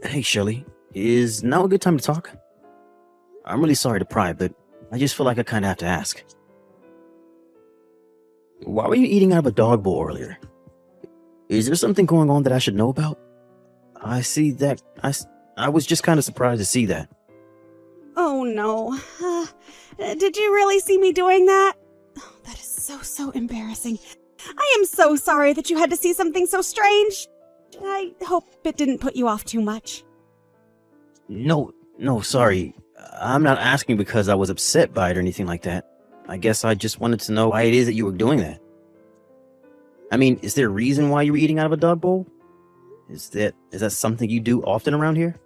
Hey, Shelly. Is now a good time to talk? I'm really sorry to pry, but I just feel like I kind of have to ask. Why were you eating out of a dog bowl earlier? Is there something going on that I should know about? I see that. I was just kind of surprised to see that. Oh no. Did you really see me doing that? Oh, that is so embarrassing. I am so sorry that you had to see something so strange. I hope it didn't put you off too much. No, sorry. I'm not asking because I was upset by it or anything like that. I guess I just wanted to know why it is that you were doing that. I mean, is there a reason why you were eating out of a dog bowl? Is that something you do often around here?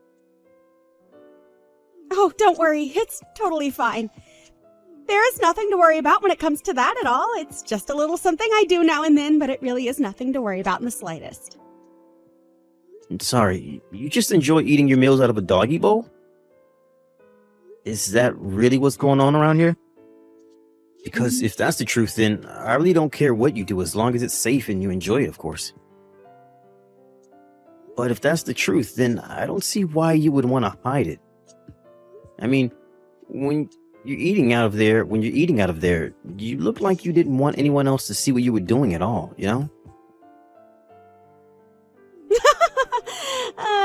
Oh, don't worry. It's totally fine. There is nothing to worry about when it comes to that at all. It's just a little something I do now and then, but it really is nothing to worry about in the slightest. Sorry, you just enjoy eating your meals out of a doggy bowl? Is that really what's going on around here? Because if that's the truth, then I really don't care what you do as long as it's safe and you enjoy it, of course. But if that's the truth, then I don't see why you would want to hide it. I mean, when you're eating out of there, you look like you didn't want anyone else to see what you were doing at all, you know?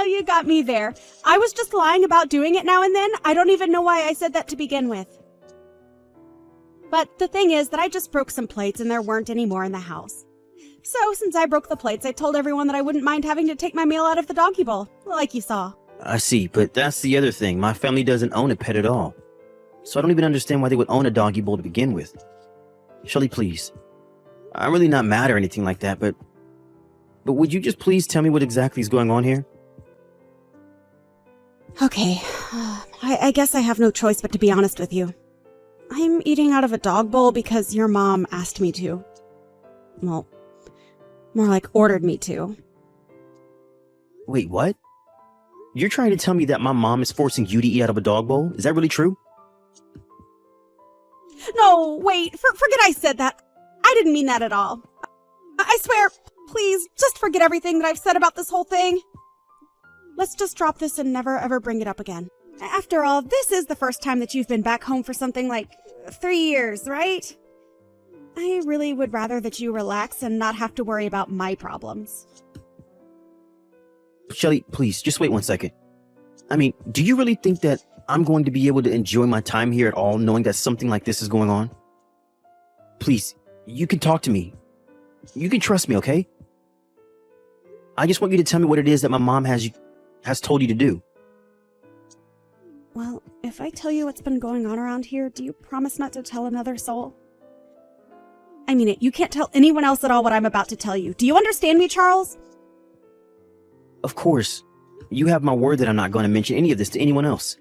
You got me there. I was just lying about doing it now and then. I don't even know why I said that to begin with. But the thing is that I just broke some plates and there weren't any more in the house. So since I broke the plates, I told everyone that I wouldn't mind having to take my meal out of the doggy bowl, like you saw. I see, but that's the other thing. My family doesn't own a pet at all. So I don't even understand why they would own a doggy bowl to begin with. Shelly, please. I'm really not mad or anything like that, but would you just please tell me what exactly is going on here? Okay, I guess I have no choice but to be honest with you. I'm eating out of a dog bowl because your mom asked me to. Well, more like ordered me to. Wait, what? You're trying to tell me that my mom is forcing you to eat out of a dog bowl? Is that really true? No, wait, forget I said that. I didn't mean that at all. I swear, please, just forget everything that I've said about this whole thing. Let's just drop this and never ever bring it up again. After all, this is the first time that you've been back home for something like 3 years, right? I really would rather that you relax and not have to worry about my problems. Shelly, please, just wait 1 second. I mean, do you really think that I'm going to be able to enjoy my time here at all knowing that something like this is going on? Please, you can talk to me. You can trust me, okay? I just want you to tell me what it is that my mom has told you to do. Well, if I tell you what's been going on around here, do you promise not to tell another soul? I mean it, you can't tell anyone else at all what I'm about to tell you. Do you understand me, Charles? Of course. You have my word that I'm not going to mention any of this to anyone else.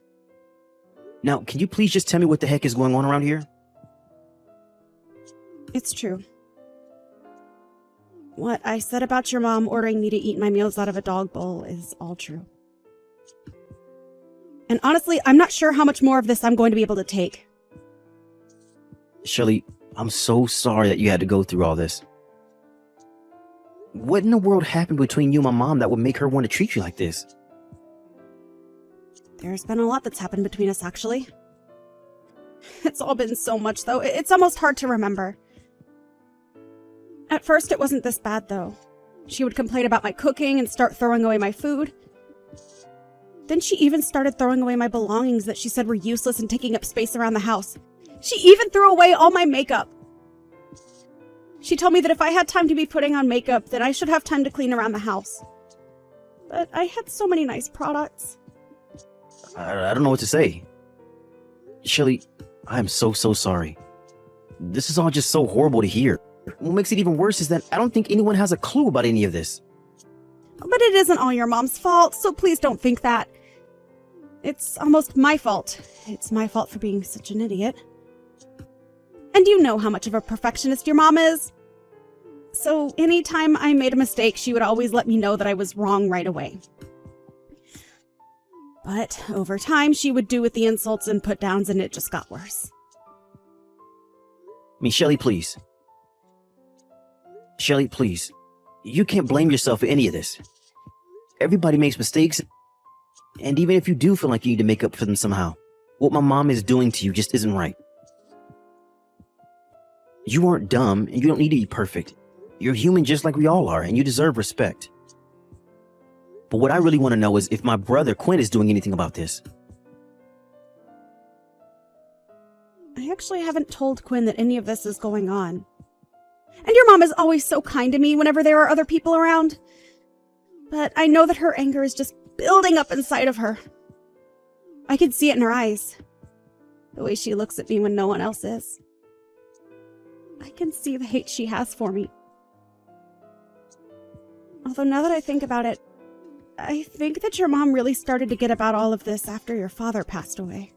Now, can you please just tell me what the heck is going on around here? It's true. What I said about your mom ordering me to eat my meals out of a dog bowl is all true. And honestly, I'm not sure how much more of this I'm going to be able to take. Shelly, I'm so sorry that you had to go through all this. What in the world happened between you and my mom that would make her want to treat you like this? There's been a lot that's happened between us, actually. It's all been so much, though. It's almost hard to remember. At first, it wasn't this bad, though. She would complain about my cooking and start throwing away my food. Then she even started throwing away my belongings that she said were useless and taking up space around the house. She even threw away all my makeup. She told me that if I had time to be putting on makeup, then I should have time to clean around the house. But I had so many nice products. I don't know what to say. Shelly, I am so sorry. This is all just so horrible to hear. What makes it even worse is that I don't think anyone has a clue about any of this. But it isn't all your mom's fault, so please don't think that. It's almost my fault. It's my fault for being such an idiot. And you know how much of a perfectionist your mom is. So anytime I made a mistake, she would always let me know that I was wrong right away. But over time, she would do with the insults and put-downs, and it just got worse. I mean, Shelly, please. You can't blame yourself for any of this. Everybody makes mistakes, And even if you do feel like you need to make up for them somehow, what my mom is doing to you just isn't right. You aren't dumb, and you don't need to be perfect. You're human just like we all are, and you deserve respect. But what I really want to know is if my brother Quinn is doing anything about this. I actually haven't told Quinn that any of this is going on. And your mom is always so kind to me whenever there are other people around. But I know that her anger is just building up inside of her. I can see it in her eyes. The way she looks at me when no one else is. I can see the hate she has for me. Although now that I think about it, I think that your mom really started to get about all of this after your father passed away.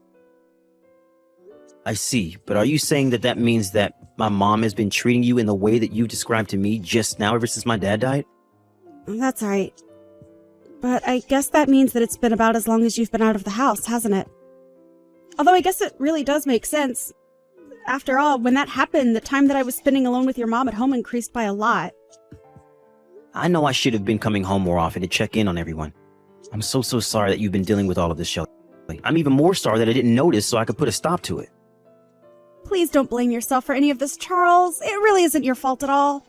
I see, but are you saying that that means that my mom has been treating you in the way that you described to me just now ever since my dad died? That's right. But I guess that means that it's been about as long as you've been out of the house, hasn't it? Although I guess it really does make sense. After all, when that happened, the time that I was spending alone with your mom at home increased by a lot. I know I should have been coming home more often to check in on everyone. I'm so sorry that you've been dealing with all of this, Shelly. I'm even more sorry that I didn't notice so I could put a stop to it. Please don't blame yourself for any of this, Charles. It really isn't your fault at all.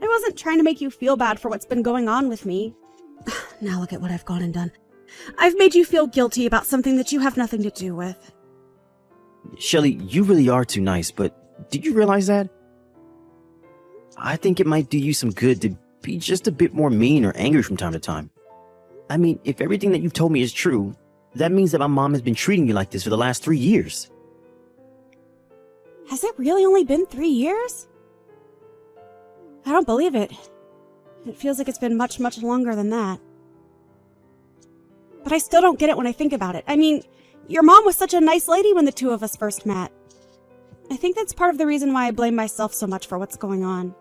I wasn't trying to make you feel bad for what's been going on with me. Now look at what I've gone and done. I've made you feel guilty about something that you have nothing to do with. Shelly, you really are too nice, but did you realize that? I think it might do you some good to be just a bit more mean or angry from time to time. I mean, if everything that you've told me is true, that means that my mom has been treating you like this for the last 3 years. Has it really only been 3 years? I don't believe it. It feels like it's been much, much longer than that. But I still don't get it when I think about it. I mean, your mom was such a nice lady when the two of us first met. I think that's part of the reason why I blame myself so much for what's going on.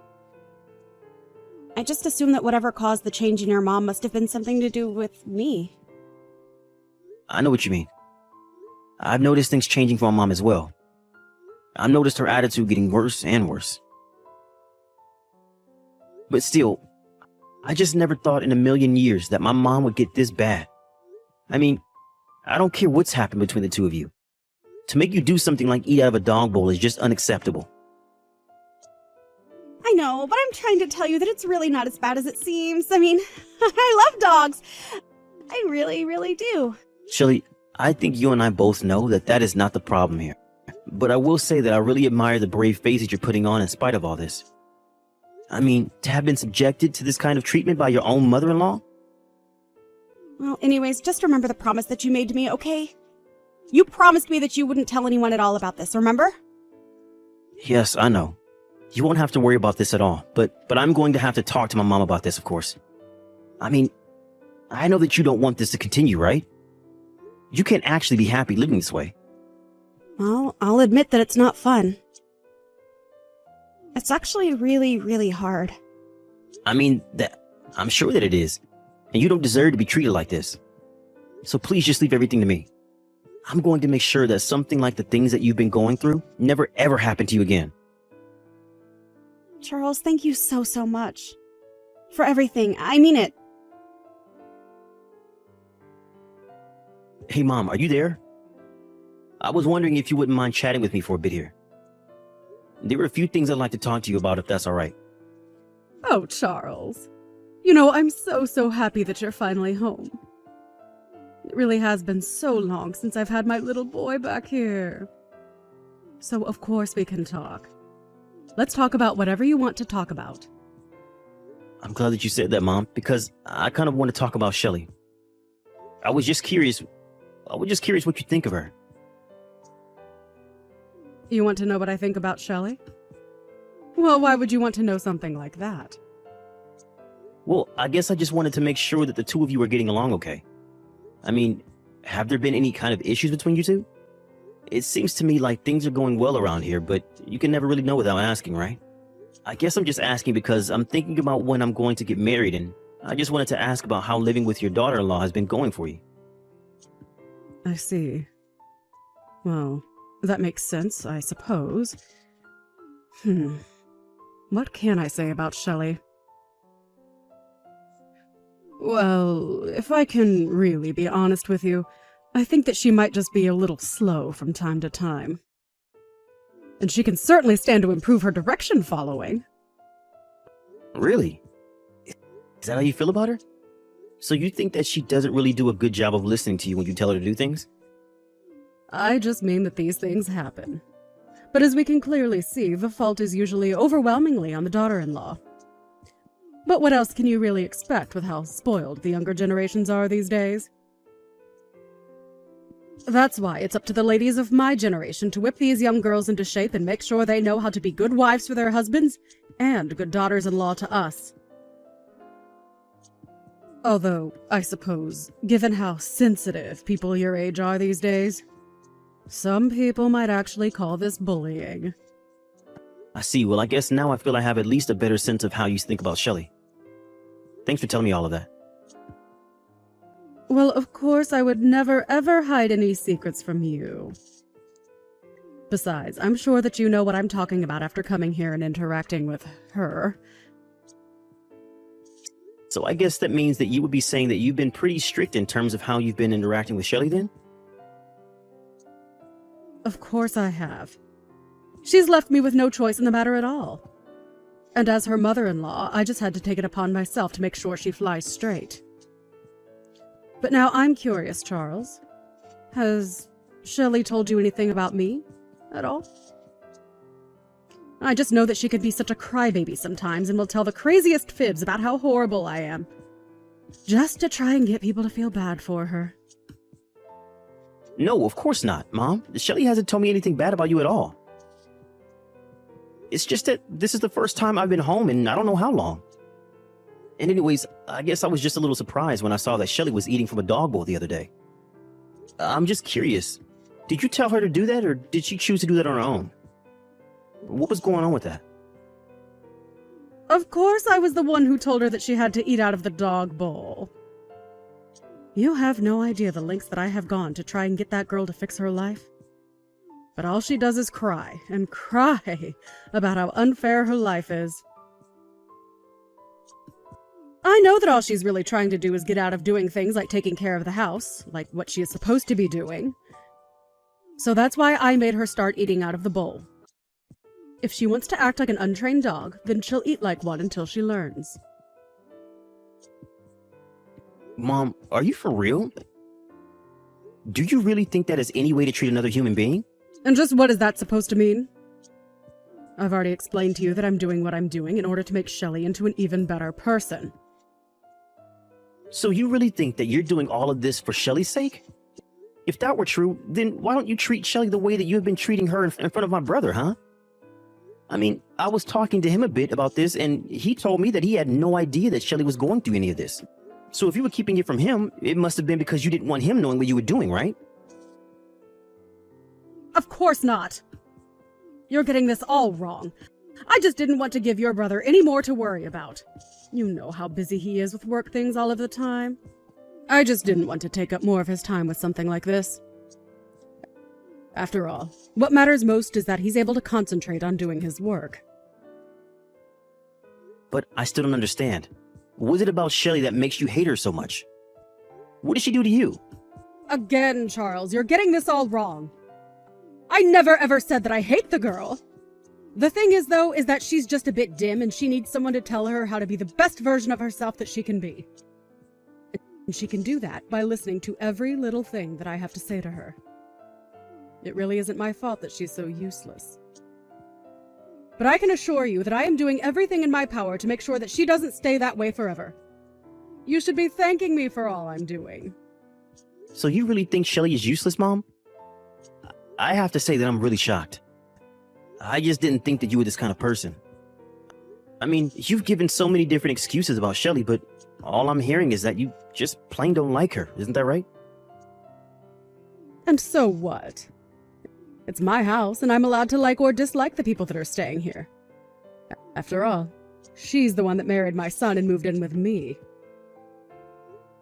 I just assume that whatever caused the change in your mom must have been something to do with me. I know what you mean. I've noticed things changing for my mom as well. I've noticed her attitude getting worse and worse. But still, I just never thought in a million years that my mom would get this bad. I mean, I don't care what's happened between the two of you. To make you do something like eat out of a dog bowl is just unacceptable. I know, but I'm trying to tell you that it's really not as bad as it seems. I mean, I love dogs. I really, really do. Shelly, I think you and I both know that that is not the problem here. But I will say that I really admire the brave face that you're putting on in spite of all this. I mean, to have been subjected to this kind of treatment by your own mother-in-law? Well, anyways, just remember the promise that you made to me, okay? You promised me that you wouldn't tell anyone at all about this, remember? Yes, I know. You won't have to worry about this at all, but I'm going to have to talk to my mom about this, of course. I mean, I know that you don't want this to continue, right? You can't actually be happy living this way. Well, I'll admit that it's not fun. It's actually really, really hard. I mean, I'm sure that it is. And you don't deserve to be treated like this. So please just leave everything to me. I'm going to make sure that something like the things that you've been going through never ever happen to you again. Charles, thank you so, so much. For everything. I mean it. Hey, Mom, are you there? I was wondering if you wouldn't mind chatting with me for a bit here. There were a few things I'd like to talk to you about, if that's all right. Oh, Charles. You know, I'm so happy that you're finally home. It really has been so long since I've had my little boy back here. So, of course, we can talk. Let's talk about whatever you want to talk about. I'm glad that you said that, Mom, because I kind of want to talk about Shelly. I was just curious what you think of her. You want to know what I think about Shelley? Well, why would you want to know something like that? Well, I guess I just wanted to make sure that the two of you are getting along okay. I mean, have there been any kind of issues between you two? It seems to me like things are going well around here, but you can never really know without asking, right? I guess I'm just asking because I'm thinking about when I'm going to get married, and I just wanted to ask about how living with your daughter-in-law has been going for you. I see. Well, that makes sense, I suppose. What can I say about Shelley? Well, if I can really be honest with you, I think that she might just be a little slow from time to time. And she can certainly stand to improve her direction following. Really? Is that how you feel about her? So you think that she doesn't really do a good job of listening to you when you tell her to do things? I just mean that these things happen. But as we can clearly see, the fault is usually overwhelmingly on the daughter-in-law. But what else can you really expect with how spoiled the younger generations are these days? That's why it's up to the ladies of my generation to whip these young girls into shape and make sure they know how to be good wives for their husbands and good daughters-in-law to us. Although, I suppose, given how sensitive people your age are these days, some people might actually call this bullying. I see. Well, I guess now I feel I have at least a better sense of how you think about Shelley. Thanks for telling me all of that. Well, of course, I would never ever hide any secrets from you. Besides, I'm sure that you know what I'm talking about after coming here and interacting with her. So I guess that means that you would be saying that you've been pretty strict in terms of how you've been interacting with Shelley then? Of course I have. She's left me with no choice in the matter at all. And as her mother-in-law, I just had to take it upon myself to make sure she flies straight. But now I'm curious, Charles. Has Shelley told you anything about me at all? I just know that she can be such a crybaby sometimes and will tell the craziest fibs about how horrible I am, just to try and get people to feel bad for her. No, of course not, Mom. Shelley hasn't told me anything bad about you at all. It's just that this is the first time I've been home in I don't know how long. And anyways, I guess I was just a little surprised when I saw that Shelley was eating from a dog bowl the other day. I'm just curious. Did you tell her to do that, or did she choose to do that on her own? What was going on with that? Of course I was the one who told her that she had to eat out of the dog bowl. You have no idea the lengths that I have gone to try and get that girl to fix her life. But all she does is cry and cry about how unfair her life is. I know that all she's really trying to do is get out of doing things like taking care of the house, like what she is supposed to be doing. So that's why I made her start eating out of the bowl. If she wants to act like an untrained dog, then she'll eat like one until she learns. Mom, are you for real? Do you really think that is any way to treat another human being? And just what is that supposed to mean? I've already explained to you that I'm doing what I'm doing in order to make Shelley into an even better person. So you really think that you're doing all of this for Shelley's sake? If that were true, then why don't you treat Shelley the way that you have been treating her in front of my brother, huh? I mean, I was talking to him a bit about this, and he told me that he had no idea that Shelley was going through any of this. So if you were keeping it from him, it must have been because you didn't want him knowing what you were doing, right? Of course not. You're getting this all wrong. I just didn't want to give your brother any more to worry about. You know how busy he is with work things all of the time. I just didn't want to take up more of his time with something like this. After all, what matters most is that he's able to concentrate on doing his work. But I still don't understand. What is it about Shelley that makes you hate her so much? What did she do to you? Again, Charles, you're getting this all wrong. I never ever said that I hate the girl. The thing is, though, is that she's just a bit dim and she needs someone to tell her how to be the best version of herself that she can be. And she can do that by listening to every little thing that I have to say to her. It really isn't my fault that she's so useless. But I can assure you that I am doing everything in my power to make sure that she doesn't stay that way forever. You should be thanking me for all I'm doing. So you really think Shelley is useless, Mom? I have to say that I'm really shocked. I just didn't think that you were this kind of person. I mean, you've given so many different excuses about Shelley, but all I'm hearing is that you just plain don't like her. Isn't that right? And so what? It's my house, and I'm allowed to like or dislike the people that are staying here. After all, she's the one that married my son and moved in with me.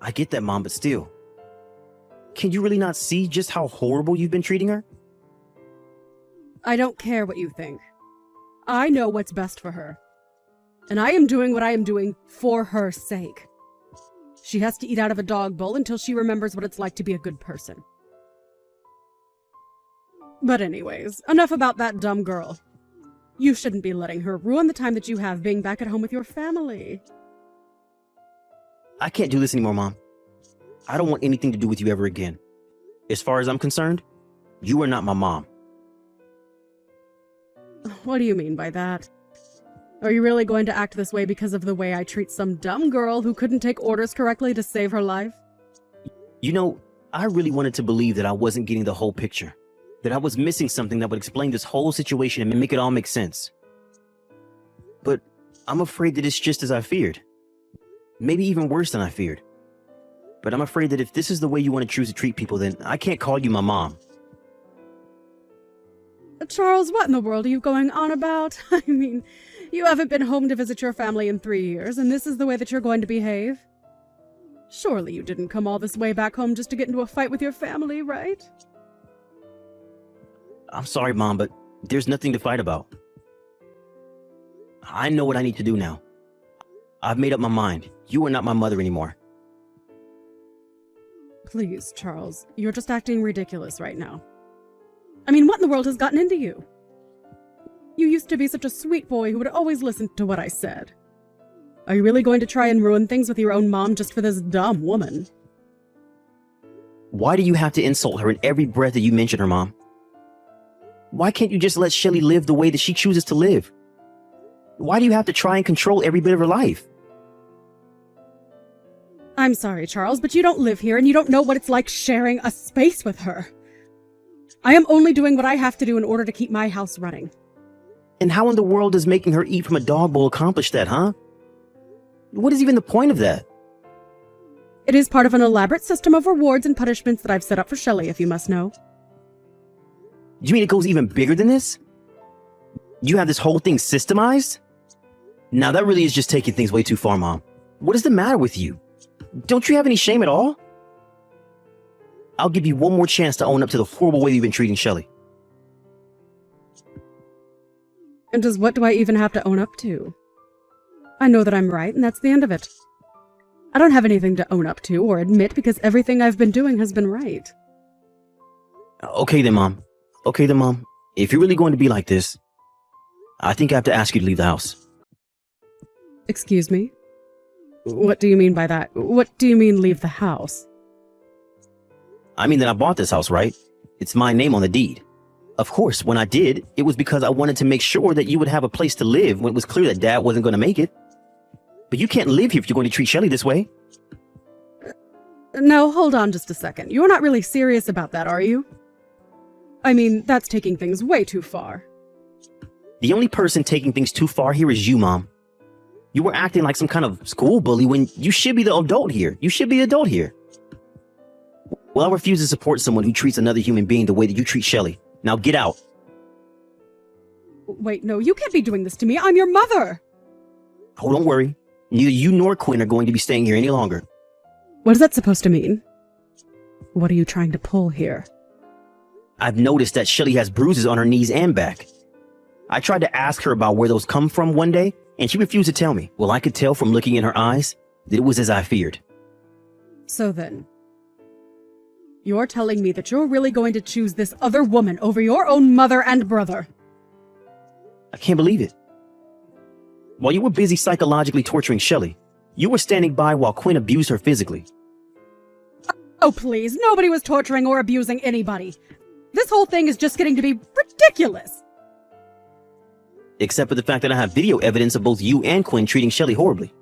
I get that, Mom, but still. Can you really not see just how horrible you've been treating her? I don't care what you think. I know what's best for her. And I am doing what I am doing for her sake. She has to eat out of a dog bowl until she remembers what it's like to be a good person. But anyways, enough about that dumb girl. You shouldn't be letting her ruin the time that you have being back at home with your family. I can't do this anymore, Mom. I don't want anything to do with you ever again. As far as I'm concerned, you are not my mom. What do you mean by that? Are you really going to act this way because of the way I treat some dumb girl who couldn't take orders correctly to save her life? You know, I really wanted to believe that I wasn't getting the whole picture. That I was missing something that would explain this whole situation and make it all make sense. But I'm afraid that it's just as I feared. Maybe even worse than I feared. But I'm afraid that if this is the way you want to choose to treat people, then I can't call you my mom. Charles, what in the world are you going on about? I mean, you haven't been home to visit your family in 3 years, and this is the way that you're going to behave? Surely you didn't come all this way back home just to get into a fight with your family, right? I'm sorry, Mom, but there's nothing to fight about. I know what I need to do now. I've made up my mind. You are not my mother anymore. Please, Charles, you're just acting ridiculous right now. I mean, what in the world has gotten into you? You used to be such a sweet boy who would always listen to what I said. Are you really going to try and ruin things with your own mom just for this dumb woman? Why do you have to insult her in every breath that you mention her, Mom? Why can't you just let Shelly live the way that she chooses to live? Why do you have to try and control every bit of her life? I'm sorry, Charles, but you don't live here and you don't know what it's like sharing a space with her. I am only doing what I have to do in order to keep my house running. And how in the world does making her eat from a dog bowl accomplish that, huh? What is even the point of that? It is part of an elaborate system of rewards and punishments that I've set up for Shelly, if you must know. Do you mean it goes even bigger than this? You have this whole thing systemized? Now that really is just taking things way too far, Mom. What is the matter with you? Don't you have any shame at all? I'll give you one more chance to own up to the horrible way you've been treating Shelly. And just what do I even have to own up to? I know that I'm right, and that's the end of it. I don't have anything to own up to or admit because everything I've been doing has been right. Okay then, Mom. Okay then, Mom. If you're really going to be like this, I think I have to ask you to leave the house. Excuse me? What do you mean by that? What do you mean leave the house? I mean that I bought this house, right? It's my name on the deed. Of course, when I did, it was because I wanted to make sure that you would have a place to live when it was clear that Dad wasn't going to make it. But you can't live here if you're going to treat Shelly this way. Now, hold on just a second. You're not really serious about that, are you? I mean, that's taking things way too far. The only person taking things too far here is you, Mom. You were acting like some kind of school bully when you should be the adult here. You should be the adult here. Well, I refuse to support someone who treats another human being the way that you treat Shelly. Now get out. Wait, no, you can't be doing this to me. I'm your mother. Oh, don't worry. Neither you nor Quinn are going to be staying here any longer. What is that supposed to mean? What are you trying to pull here? I've noticed that Shelly has bruises on her knees and back. I tried to ask her about where those come from one day, and she refused to tell me. Well, I could tell from looking in her eyes that it was as I feared. So then, you're telling me that you're really going to choose this other woman over your own mother and brother? I can't believe it. While you were busy psychologically torturing Shelly, you were standing by while Quinn abused her physically. Oh, please, nobody was torturing or abusing anybody. This whole thing is just getting to be ridiculous. Except for the fact that I have video evidence of both you and Quinn treating Shelly horribly.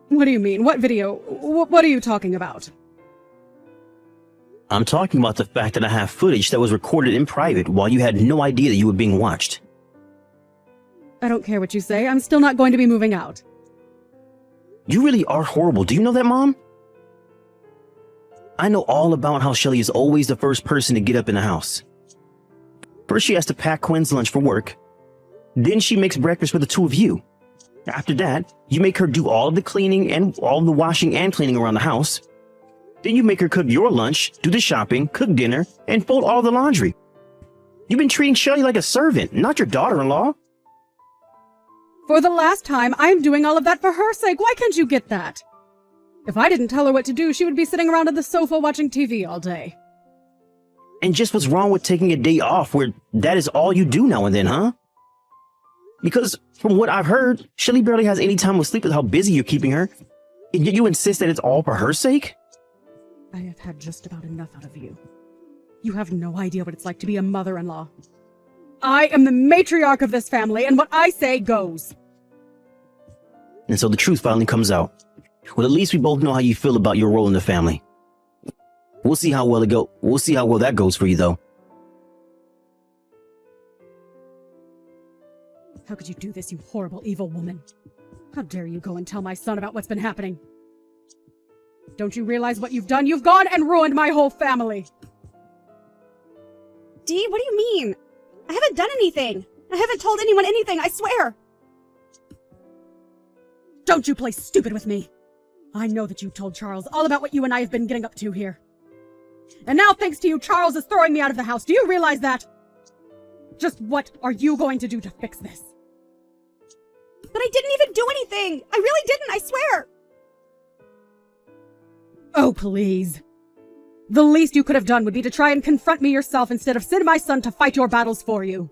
What do you mean? What video? What are you talking about? I'm talking about the fact that I have footage that was recorded in private while you had no idea that you were being watched. I don't care what you say. I'm still not going to be moving out. You really are horrible. Do you know that, Mom? I know all about how Shelly is always the first person to get up in the house. First, she has to pack Quinn's lunch for work. Then she makes breakfast for the two of you. After that, you make her do all of the cleaning and all of the washing and cleaning around the house. Then you make her cook your lunch, do the shopping, cook dinner, and fold all the laundry. You've been treating Shelly like a servant, not your daughter-in-law. For the last time, I'm doing all of that for her sake. Why can't you get that? If I didn't tell her what to do, she would be sitting around on the sofa watching TV all day. And just what's wrong with taking a day off where that is all you do now and then, huh? Because from what I've heard, Shelly barely has any time to sleep with how busy you're keeping her. And yet you insist that it's all for her sake? I have had just about enough out of you. You have no idea what it's like to be a mother-in-law. I am the matriarch of this family, and what I say goes. And so the truth finally comes out. Well, at least we both know how you feel about your role in the family. We'll see how well that goes for you, though. How could you do this, you horrible, evil woman? How dare you go and tell my son about what's been happening? Don't you realize what you've done? You've gone and ruined my whole family. Dee, what do you mean? I haven't done anything. I haven't told anyone anything, I swear. Don't you play stupid with me. I know that you told Charles all about what you and I have been getting up to here. And now, thanks to you, Charles is throwing me out of the house. Do you realize that? Just what are you going to do to fix this? But I didn't even do anything. I really didn't, I swear. Oh, please. The least you could have done would be to try and confront me yourself instead of send my son to fight your battles for you.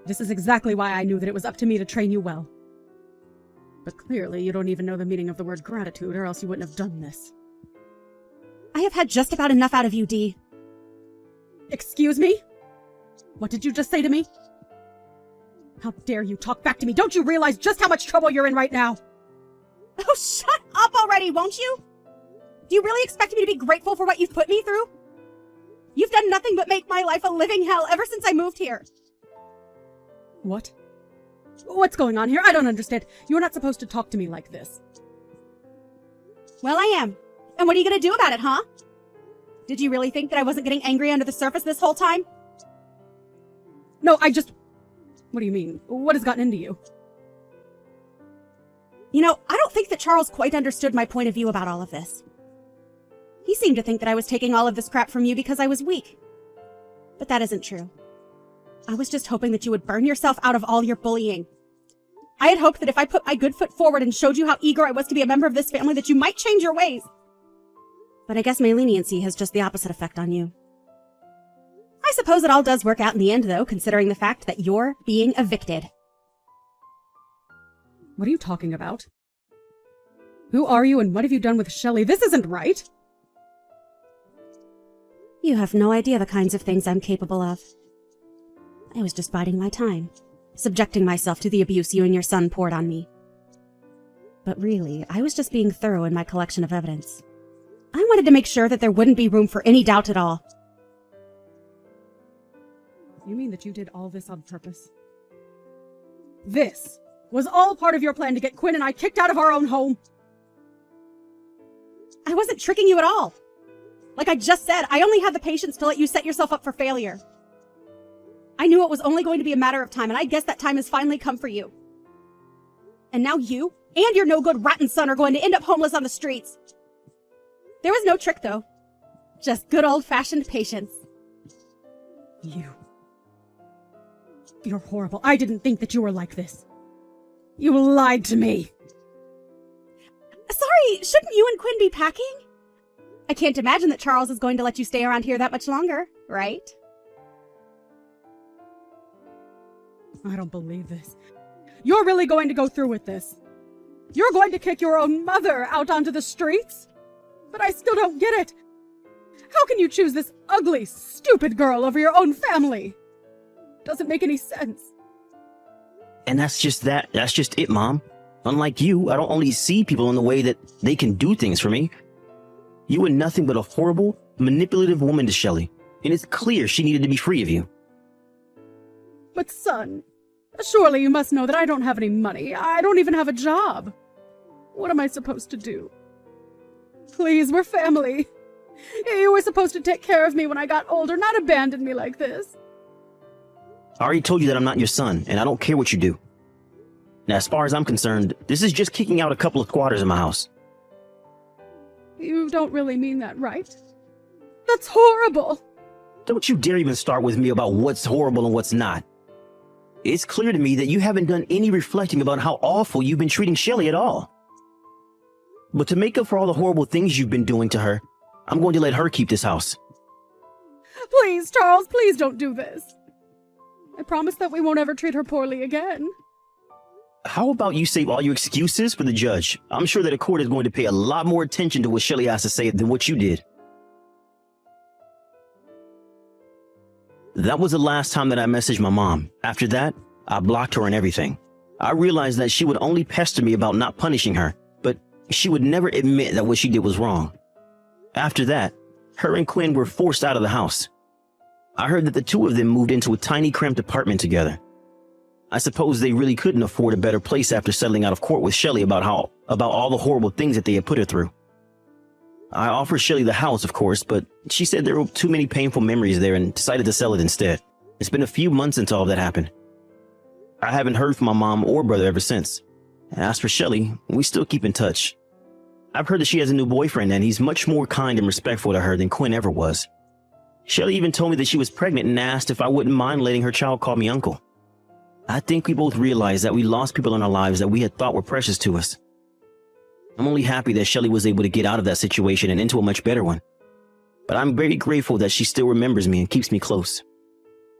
This is exactly why I knew that it was up to me to train you well. But clearly you don't even know the meaning of the word gratitude, or else you wouldn't have done this. I have had just about enough out of you, Dee. Excuse me? What did you just say to me? How dare you talk back to me? Don't you realize just how much trouble you're in right now? Oh, shut up already, won't you? Do you really expect me to be grateful for what you've put me through? You've done nothing but make my life a living hell ever since I moved here. What? What's going on here? I don't understand. You're not supposed to talk to me like this. Well, I am. And what are you going to do about it, huh? Did you really think that I wasn't getting angry under the surface this whole time? No, What do you mean? What has gotten into you? You know, I don't think that Charles quite understood my point of view about all of this. He seemed to think that I was taking all of this crap from you because I was weak. But that isn't true. I was just hoping that you would burn yourself out of all your bullying. I had hoped that if I put my good foot forward and showed you how eager I was to be a member of this family, that you might change your ways. But I guess my leniency has just the opposite effect on you. I suppose it all does work out in the end, though, considering the fact that you're being evicted. What are you talking about? Who are you and what have you done with Shelly? This isn't right. You have no idea the kinds of things I'm capable of. I was just biding my time, subjecting myself to the abuse you and your son poured on me. But really, I was just being thorough in my collection of evidence. I wanted to make sure that there wouldn't be room for any doubt at all. You mean that you did all this on purpose? This was all part of your plan to get Quinn and I kicked out of our own home? I wasn't tricking you at all. Like I just said, I only had the patience to let you set yourself up for failure. I knew it was only going to be a matter of time, and I guess that time has finally come for you. And now you and your no-good rotten son are going to end up homeless on the streets. There was no trick, though. Just good old-fashioned patience. You're horrible. I didn't think that you were like this. You lied to me. Sorry, shouldn't you and Quinn be packing? I can't imagine that Charles is going to let you stay around here that much longer, right? I don't believe this. You're really going to go through with this? You're going to kick your own mother out onto the streets? But I still don't get it. How can you choose this ugly, stupid girl over your own family? Doesn't make any sense. And that's just it, Mom. Unlike you, I don't only see people in the way that they can do things for me. You were nothing but a horrible, manipulative woman to Shelly, and it's clear she needed to be free of you. But son, surely you must know that I don't have any money. I don't even have a job. What am I supposed to do? Please, we're family. You were supposed to take care of me when I got older, not abandon me like this. I already told you that I'm not your son, and I don't care what you do. Now, as far as I'm concerned, this is just kicking out a couple of squatters in my house. You don't really mean that, right? That's horrible. Don't you dare even start with me about what's horrible and what's not. It's clear to me that you haven't done any reflecting about how awful you've been treating Shelly at all. But to make up for all the horrible things you've been doing to her, I'm going to let her keep this house. Please, Charles, please don't do this. I promise that we won't ever treat her poorly again. How about you save all your excuses for the judge? I'm sure that a court is going to pay a lot more attention to what Shelley has to say than what you did. That was the last time that I messaged my mom. After that, I blocked her and everything. I realized that she would only pester me about not punishing her, but she would never admit that what she did was wrong. After that, her and Quinn were forced out of the house. I heard that the two of them moved into a tiny cramped apartment together. I suppose they really couldn't afford a better place after settling out of court with Shelley about all the horrible things that they had put her through. I offered Shelley the house, of course, but she said there were too many painful memories there and decided to sell it instead. It's been a few months since all that happened. I haven't heard from my mom or brother ever since. As for Shelley, we still keep in touch. I've heard that she has a new boyfriend and he's much more kind and respectful to her than Quinn ever was. Shelley even told me that she was pregnant and asked if I wouldn't mind letting her child call me uncle. I think we both realized that we lost people in our lives that we had thought were precious to us. I'm only happy that Shelley was able to get out of that situation and into a much better one. But I'm very grateful that she still remembers me and keeps me close.